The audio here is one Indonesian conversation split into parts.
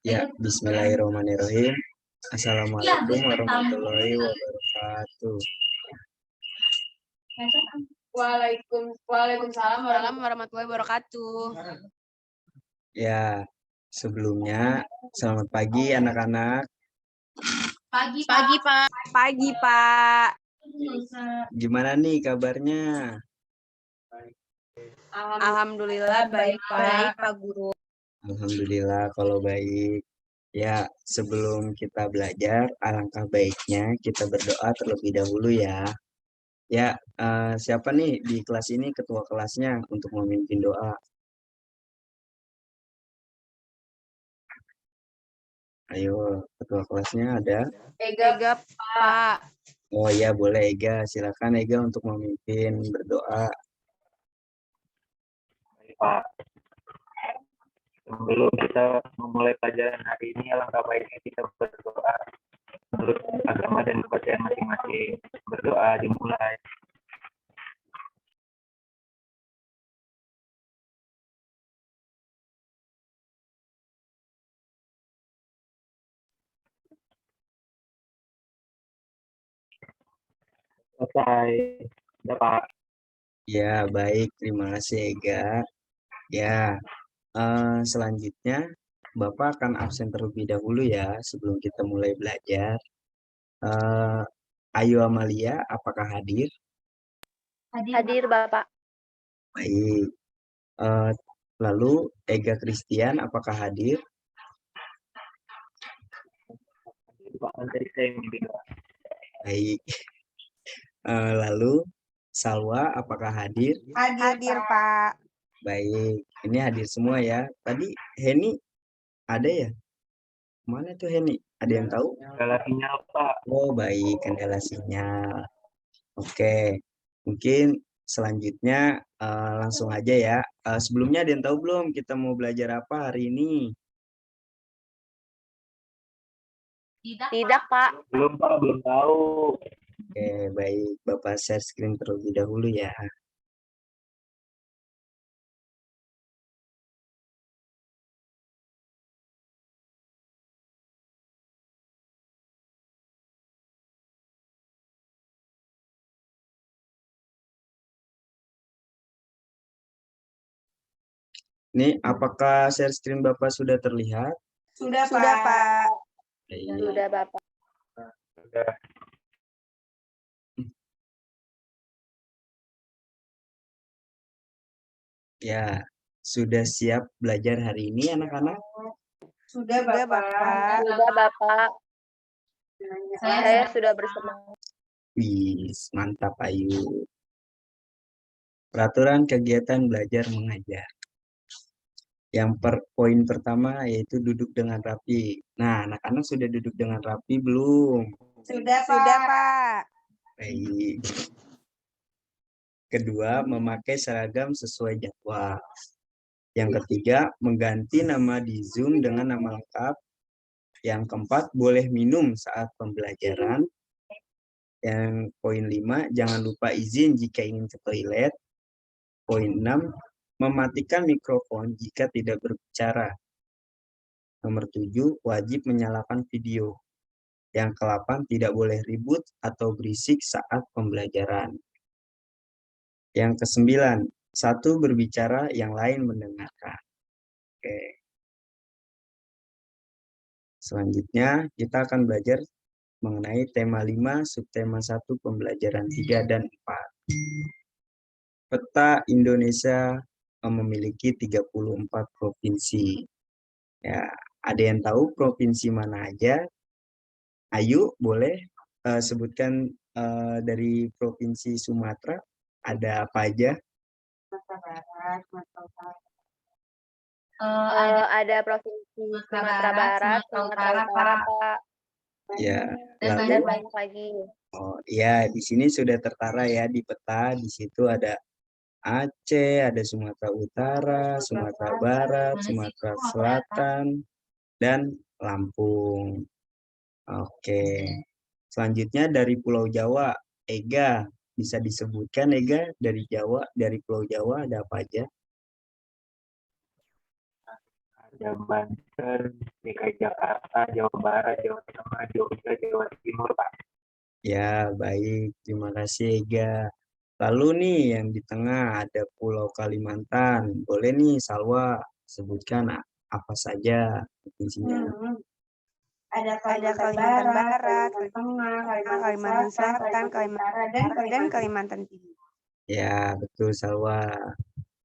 Ya, bismillahirrahmanirrahim. Assalamualaikum warahmatullahi wabarakatuh. Waalaikumsalam warahmatullahi wabarakatuh. Ya, sebelumnya selamat pagi anak-anak. Pagi, Pak. Pagi, Pak. Gimana nih kabarnya? Alhamdulillah baik, Pak Guru. Alhamdulillah kalau baik. Ya, sebelum kita belajar, alangkah baiknya kita berdoa terlebih dahulu ya. Ya, siapa nih di kelas ini ketua kelasnya untuk memimpin doa? Ayo, ketua kelasnya ada? Ega, Pak. Oh iya, boleh Ega. Silakan Ega untuk memimpin berdoa. Pak, sebelum kita memulai pelajaran hari ini, alangkah baiknya kita berdoa menurut agama dan kepercayaan masing-masing. Berdoa dimulai. Selesai. Sudah, Pak. Ya, baik. Terima kasih Ega. Ya, selanjutnya Bapak akan absen terlebih dahulu ya sebelum kita mulai belajar. Ayu Amalia, apakah hadir? Hadir, Bapak. Baik. Lalu Ega Christian, apakah hadir? Pak, nanti saya mimpi doa. Baik. Lalu Salwa, apakah hadir? Hadir, Pak. Baik. Ini hadir semua ya. Tadi Heni ada ya? Mana tuh Heni? Ada yang tahu? Segala sinyal, Pak. Oh, baik. Kendala sinyal. Oke. Mungkin selanjutnya langsung aja ya. Sebelumnya ada yang tahu belum kita mau belajar apa hari ini? Tidak, Pak. Belum, Pak. Belum tahu. Oke, baik. Bapak share screen terlebih dahulu ya. Nih, apakah share screen Bapak sudah terlihat? Sudah, Pak. Baik. Sudah, Bapak. Sudah. Ya, sudah siap belajar hari ini anak-anak? Sudah, Bapak. Sudah, Bapak. Saya sudah bersemangat. Wih, mantap Ayu. Peraturan kegiatan belajar mengajar. Yang poin pertama yaitu duduk dengan rapi. Nah, anak-anak sudah duduk dengan rapi belum? Sudah, Pak. Baik. Kedua, memakai seragam sesuai jadwal. Yang ketiga, mengganti nama di Zoom dengan nama lengkap. Yang keempat, boleh minum saat pembelajaran. Yang poin 5, jangan lupa izin jika ingin ke toilet. Poin 6, mematikan mikrofon jika tidak berbicara. Nomor 7, wajib menyalakan video. Yang ke-8, tidak boleh ribut atau berisik saat pembelajaran. Yang ke-9, satu berbicara, yang lain mendengarkan. Oke. Selanjutnya, kita akan belajar mengenai tema 5, subtema 1, pembelajaran 3 dan 4. Peta Indonesia memiliki 34 provinsi. Ya, ada yang tahu provinsi mana aja? Ayu, boleh sebutkan dari provinsi Sumatera, ada apa aja? Ada provinsi Sumatera Barat, Sumatera Utara, Pak. Ya, Dan lalu banyak lagi. oh ya, di sini sudah tertara ya di peta. Di situ ada Aceh, ada Sumatera Utara, Sumatera Barat, Sumatera Selatan, dan Lampung. Oke. Selanjutnya dari Pulau Jawa, Ega. Bisa disebutkan Ega dari Jawa, dari Pulau Jawa ada apa aja? ada Banten, DKI Jakarta, Jawa Barat, Jawa Tengah, Jogja, Jawa Timur, Pak. Ya, baik. Terima kasih, Ega. Lalu nih, yang di tengah ada Pulau Kalimantan. Boleh nih, Salwa, sebutkan apa saja provinsinya. Ada Kalimantan Barat, Kalimantan Selatan, Kalimantan Barat, dan Kalimantan Timur. Ya, betul, Salwa.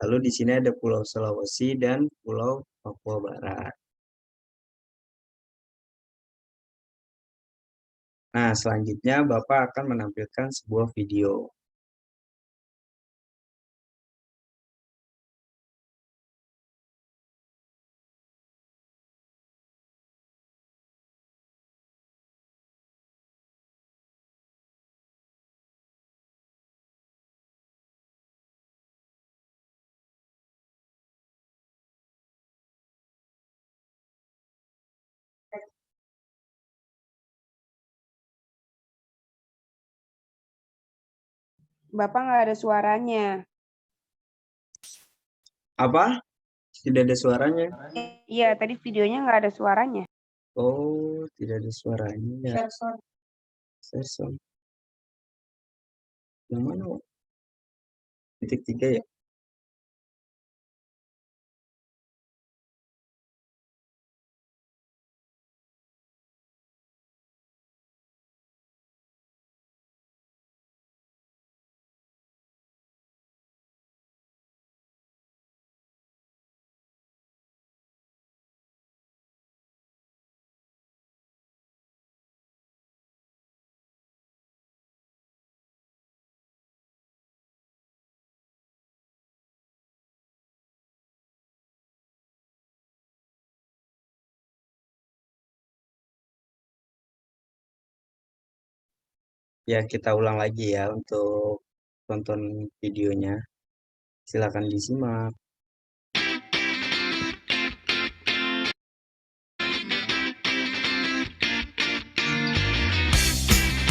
Lalu di sini ada Pulau Sulawesi dan Pulau Papua Barat. Nah, selanjutnya Bapak akan menampilkan sebuah video. Bapak nggak ada suaranya. Apa? Tidak ada suaranya? Iya, tadi videonya nggak ada suaranya. Oh, tidak ada suaranya. Ya. Share sound. Yang mana? Wak? Titik 3 ya? Ya, kita ulang lagi ya untuk tonton videonya. Silakan disimak.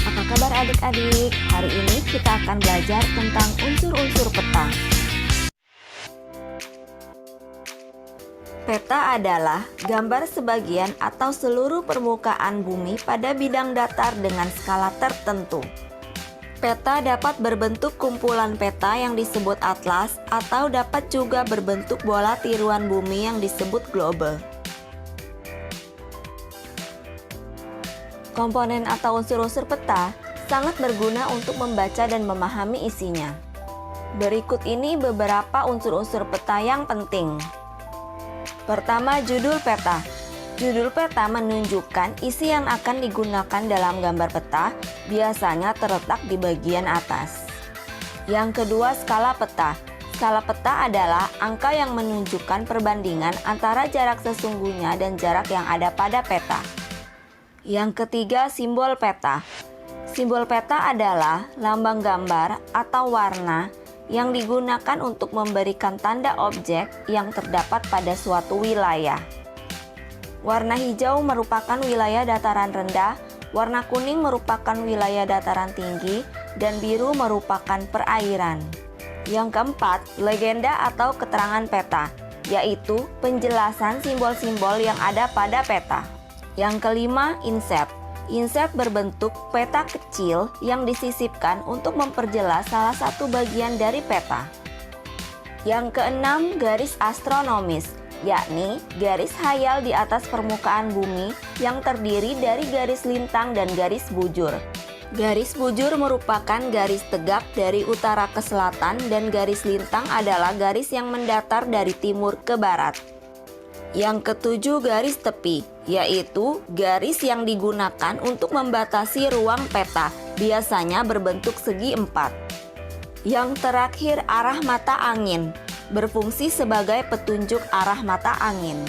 Apa kabar adik-adik? Hari ini kita akan belajar tentang unsur-unsur peta. Peta adalah gambar sebagian atau seluruh permukaan bumi pada bidang datar dengan skala tertentu. Peta dapat berbentuk kumpulan peta yang disebut atlas atau dapat juga berbentuk bola tiruan bumi yang disebut globe. Komponen atau unsur-unsur peta sangat berguna untuk membaca dan memahami isinya. Berikut ini beberapa unsur-unsur peta yang penting. Pertama, judul peta. Judul peta menunjukkan isi yang akan digunakan dalam gambar peta, biasanya terletak di bagian atas. Yang kedua, skala peta. Skala peta adalah angka yang menunjukkan perbandingan antara jarak sesungguhnya dan jarak yang ada pada peta. Yang ketiga, simbol peta. Simbol peta adalah lambang gambar atau warna yang digunakan untuk memberikan tanda objek yang terdapat pada suatu wilayah. Warna hijau merupakan wilayah dataran rendah, warna kuning merupakan wilayah dataran tinggi, dan biru merupakan perairan. Yang keempat, legenda atau keterangan peta, yaitu penjelasan simbol-simbol yang ada pada peta. Yang kelima, inset. Inset berbentuk peta kecil yang disisipkan untuk memperjelas salah satu bagian dari peta. Yang keenam, garis astronomis, yakni garis hayal di atas permukaan bumi yang terdiri dari garis lintang dan garis bujur. Garis bujur merupakan garis tegap dari utara ke selatan dan garis lintang adalah garis yang mendatar dari timur ke barat. Yang ketujuh, garis tepi, yaitu garis yang digunakan untuk membatasi ruang peta, biasanya berbentuk segi empat. Yang terakhir, arah mata angin, berfungsi sebagai petunjuk arah mata angin.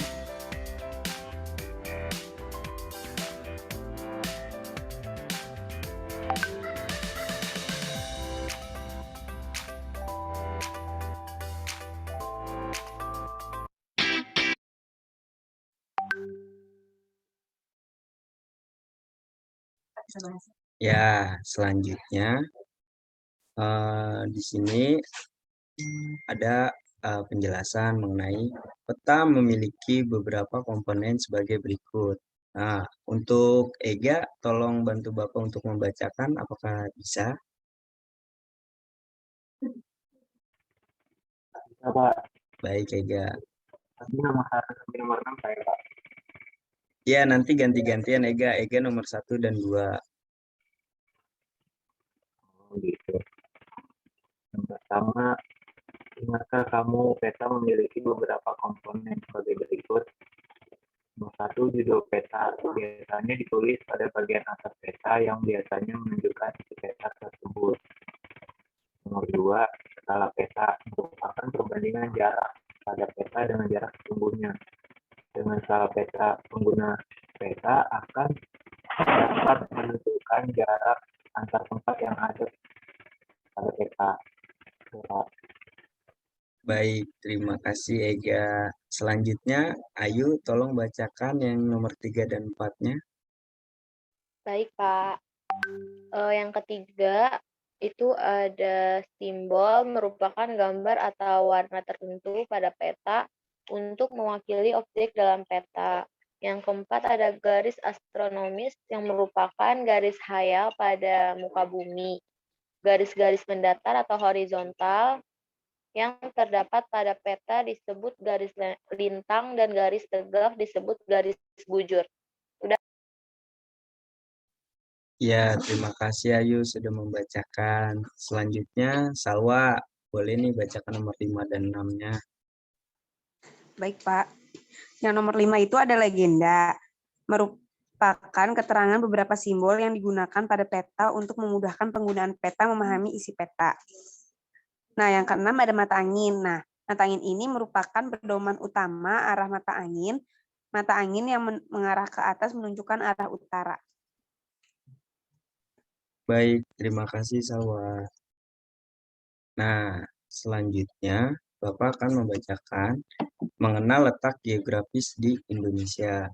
Ya, selanjutnya di sini ada penjelasan mengenai peta memiliki beberapa komponen sebagai berikut. Nah, untuk Ega, tolong bantu Bapak untuk membacakan, apakah bisa? Bisa, Pak. Baik, Ega. Tapi nomor 1 sampai nomor 6 saya, Pak. Ya, nanti ganti-gantian Ega. Ega nomor 1 dan 2. Oh, gitu. Yang pertama, ingatkah kamu peta memiliki beberapa komponen sebagai berikut? Nomor 1, judul peta. Biasanya ditulis pada bagian atas peta yang biasanya menunjukkan isi peta tersebut. Nomor 2, skala peta merupakan perbandingan jarak pada peta dengan jarak sesungguhnya. Dengan skala peta, pengguna peta akan dapat menentukan jarak antar tempat yang ada pada peta. Baik, terima kasih Ega. Selanjutnya, Ayu tolong bacakan yang nomor 3 dan 4-nya. Baik, Pak. Yang ketiga, itu ada simbol merupakan gambar atau warna tertentu pada peta untuk mewakili objek dalam peta. Yang keempat ada garis astronomis yang merupakan garis hayal pada muka bumi. Garis-garis mendatar atau horizontal yang terdapat pada peta disebut garis lintang dan garis tegak disebut garis bujur. Ya, terima kasih Ayu sudah membacakan. Selanjutnya, Salwa, boleh nih bacakan nomor 5 dan 6-nya. Baik, Pak. Yang nomor 5 itu ada legenda. Merupakan keterangan beberapa simbol yang digunakan pada peta untuk memudahkan penggunaan peta memahami isi peta. Nah, yang keenam ada mata angin. Nah, mata angin ini merupakan pedoman utama arah mata angin. Mata angin yang mengarah ke atas menunjukkan arah utara. Baik, terima kasih Salwa. Nah, selanjutnya Bapak akan membacakan mengenal letak geografis di Indonesia.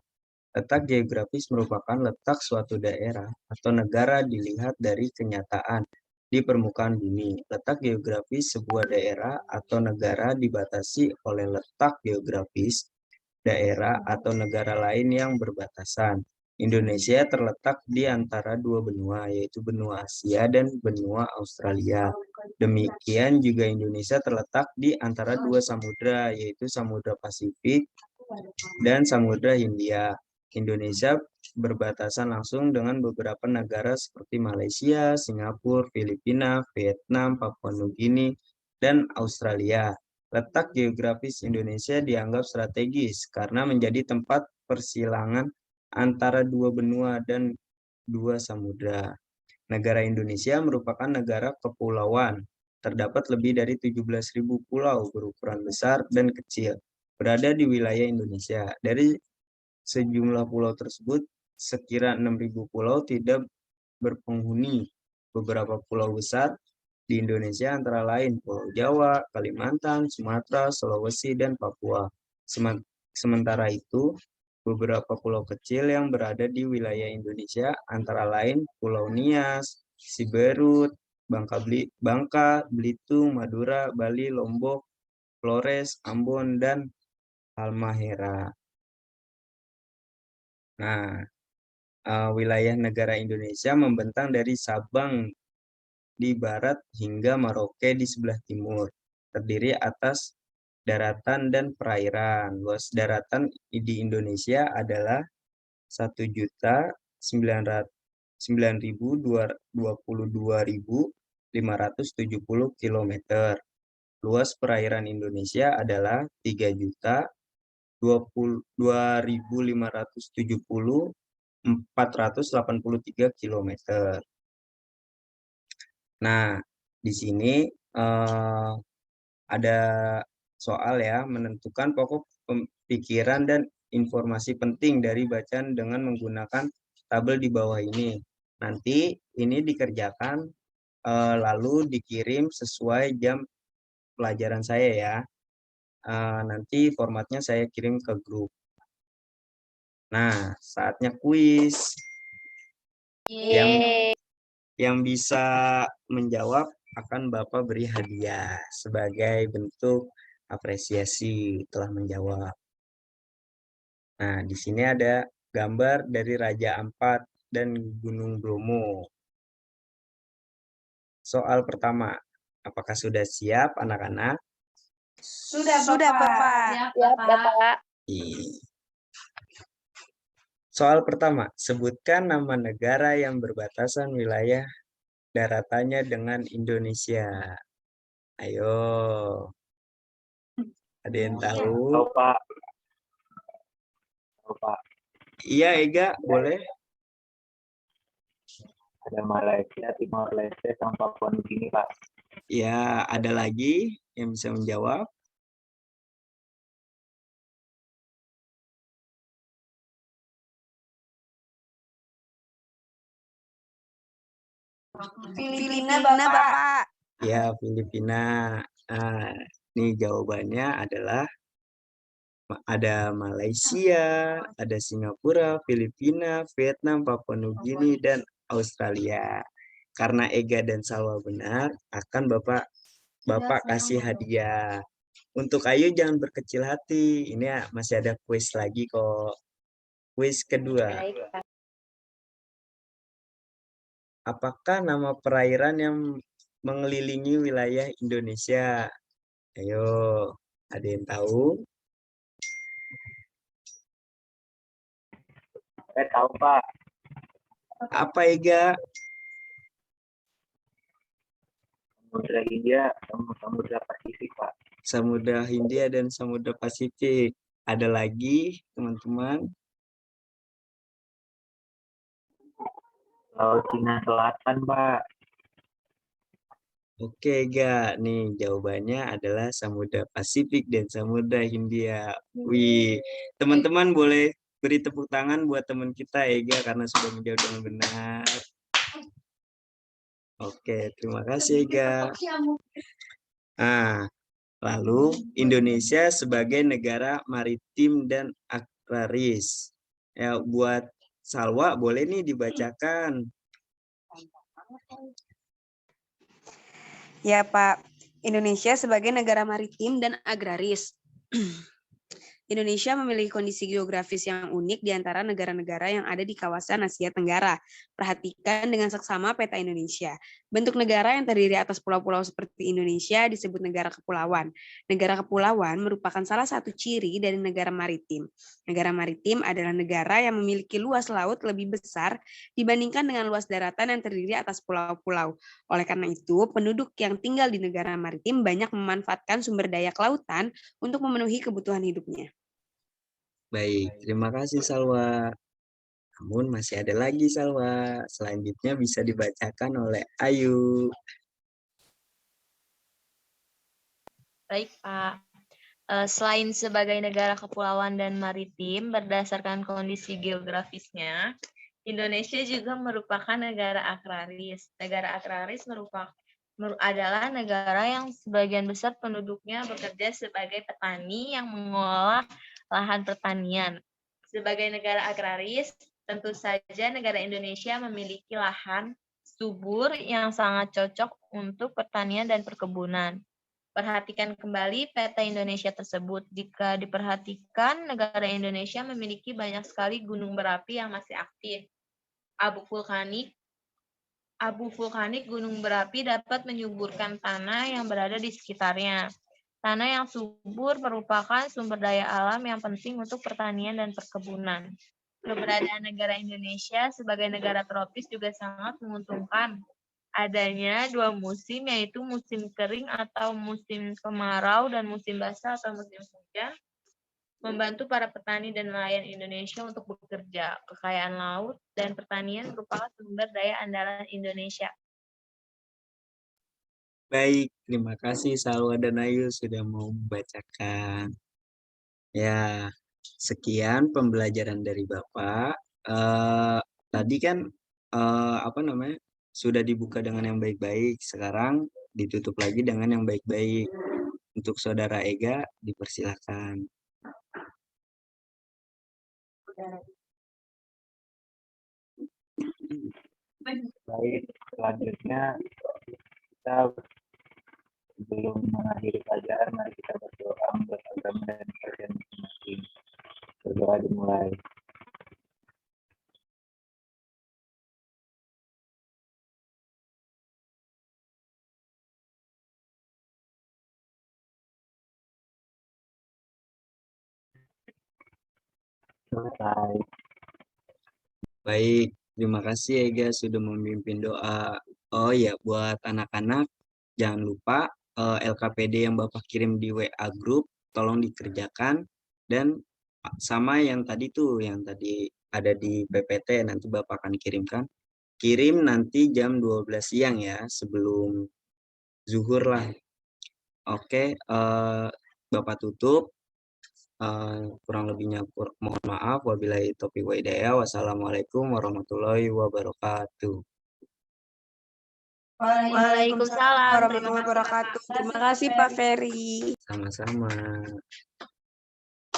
Letak geografis merupakan letak suatu daerah atau negara dilihat dari kenyataan di permukaan bumi. Letak geografis sebuah daerah atau negara dibatasi oleh letak geografis daerah atau negara lain yang berbatasan. Indonesia terletak di antara dua benua, yaitu benua Asia dan benua Australia. Demikian juga Indonesia terletak di antara dua samudra, yaitu Samudra Pasifik dan Samudra Hindia. Indonesia berbatasan langsung dengan beberapa negara seperti Malaysia, Singapura, Filipina, Vietnam, Papua Nugini, dan Australia. Letak geografis Indonesia dianggap strategis karena menjadi tempat persilangan antara dua benua dan dua samudra. Negara Indonesia merupakan negara kepulauan. Terdapat lebih dari 17.000 pulau berukuran besar dan kecil berada di wilayah Indonesia. Dari sejumlah pulau tersebut, sekira 6.000 pulau tidak berpenghuni. Beberapa pulau besar di Indonesia antara lain Pulau Jawa, Kalimantan, Sumatera, Sulawesi, dan Papua. Sementara itu, beberapa pulau kecil yang berada di wilayah Indonesia antara lain Pulau Nias, Siberut, Bangka, Belitung, Madura, Bali, Lombok, Flores, Ambon, dan Halmahera. Nah, wilayah negara Indonesia membentang dari Sabang di barat hingga Merauke di sebelah timur. Terdiri atas daratan dan perairan. Luas daratan di Indonesia adalah 1.922.570 km. Luas perairan Indonesia adalah 3.22.570.483 km. Nah, di sini ada soal ya, menentukan pokok pikiran dan informasi penting dari bacaan dengan menggunakan tabel di bawah ini. Nanti ini dikerjakan lalu dikirim sesuai jam pelajaran saya ya. Nanti formatnya saya kirim ke grup. Nah, saatnya kuis. Yang bisa menjawab akan Bapak beri hadiah sebagai bentuk apresiasi telah menjawab. Nah, di sini ada gambar dari Raja Ampat dan Gunung Bromo. Soal pertama, apakah sudah siap anak-anak? Sudah, Bapak. Siap, Bapak. Soal pertama, sebutkan nama negara yang berbatasan wilayah daratannya dengan Indonesia. Ayo. Ada yang tahu? Tahu Pak. Tahu Pak. Iya, Ega, boleh. Ada Malaysia, Timor Leste, sama Papua Nugini Pak. Ya, ada lagi yang bisa menjawab? Filipina, Bapak. Ya, Filipina. Nah, ini jawabannya adalah ada Malaysia, ada Singapura, Filipina, Vietnam, Papua Nugini, dan Australia. Karena Ega dan Salwa benar, akan Bapak kasih hadiah. Untuk Ayu jangan berkecil hati. Ini ya, masih ada kuis lagi kok. Kuis kedua. Baik, Pak. Apakah nama perairan yang mengelilingi wilayah Indonesia? Ayo, ada yang tahu? Saya tahu Pak. Apa Ega? Samudra Hindia, Samudra Pasifik Pak. Samudra Hindia dan Samudra Pasifik. Ada lagi, teman-teman? Laut Cina Selatan Pak. Oke, Ega. Nih, jawabannya adalah Samudra Pasifik dan Samudra Hindia. Wih, teman-teman boleh beri tepuk tangan buat teman kita, Ega, karena sudah menjawab dengan benar. Oke, terima kasih, Ega. Nah, lalu Indonesia sebagai negara maritim dan agraris. Ya, buat Salwa boleh nih dibacakan. Ya, Pak. Indonesia sebagai negara maritim dan agraris. Indonesia memiliki kondisi geografis yang unik di antara negara-negara yang ada di kawasan Asia Tenggara. Perhatikan dengan seksama peta Indonesia. Bentuk negara yang terdiri atas pulau-pulau seperti Indonesia disebut negara kepulauan. Negara kepulauan merupakan salah satu ciri dari negara maritim. Negara maritim adalah negara yang memiliki luas laut lebih besar dibandingkan dengan luas daratan yang terdiri atas pulau-pulau. Oleh karena itu, penduduk yang tinggal di negara maritim banyak memanfaatkan sumber daya kelautan untuk memenuhi kebutuhan hidupnya. Baik, terima kasih Salwa. Namun masih ada lagi Salwa. Selanjutnya bisa dibacakan oleh Ayu. Baik, Pak. Selain sebagai negara kepulauan dan maritim, berdasarkan kondisi geografisnya, Indonesia juga merupakan negara agraris. Negara agraris adalah negara yang sebagian besar penduduknya bekerja sebagai petani yang mengolah lahan pertanian. Sebagai negara agraris, tentu saja negara Indonesia memiliki lahan subur yang sangat cocok untuk pertanian dan perkebunan. Perhatikan kembali peta Indonesia tersebut. Jika diperhatikan, negara Indonesia memiliki banyak sekali gunung berapi yang masih aktif. Abu vulkanik gunung berapi dapat menyuburkan tanah yang berada di sekitarnya. Tanah yang subur merupakan sumber daya alam yang penting untuk pertanian dan perkebunan. Keberadaan negara Indonesia sebagai negara tropis juga sangat menguntungkan. Adanya dua musim, yaitu musim kering atau musim kemarau dan musim basah atau musim hujan, membantu para petani dan nelayan Indonesia untuk bekerja. Kekayaan laut dan pertanian merupakan sumber daya andalan Indonesia. Baik, terima kasih Salwa dan Ayu sudah mau membacakan. Ya, sekian pembelajaran dari Bapak. Tadi kan sudah dibuka dengan yang baik-baik. Sekarang ditutup lagi dengan yang baik-baik. Untuk Saudara Ega, dipersilakan. Baik, selanjutnya kita sebelum mengakhiri pelajaran, mari kita berdoa. tentang beragama dan kalian masing-masing. Berdoa dimulai. Selesai. Baik, terima kasih Ega sudah memimpin doa. Oh ya, buat anak-anak jangan lupa LKPD yang Bapak kirim di WA grup tolong dikerjakan, dan sama yang tadi yang tadi ada di PPT nanti Bapak akan kirimkan. Kirim nanti jam 12 siang ya, sebelum zuhur lah. Oke, Bapak tutup. Kurang lebihnya mohon maaf. Wabillahi taufiq wa hidayah. Wassalamualaikum warahmatullahi wabarakatuh. Waalaikumsalam warahmatullahi wabarakatuh. Terima kasih Pak Ferry. Sama-sama.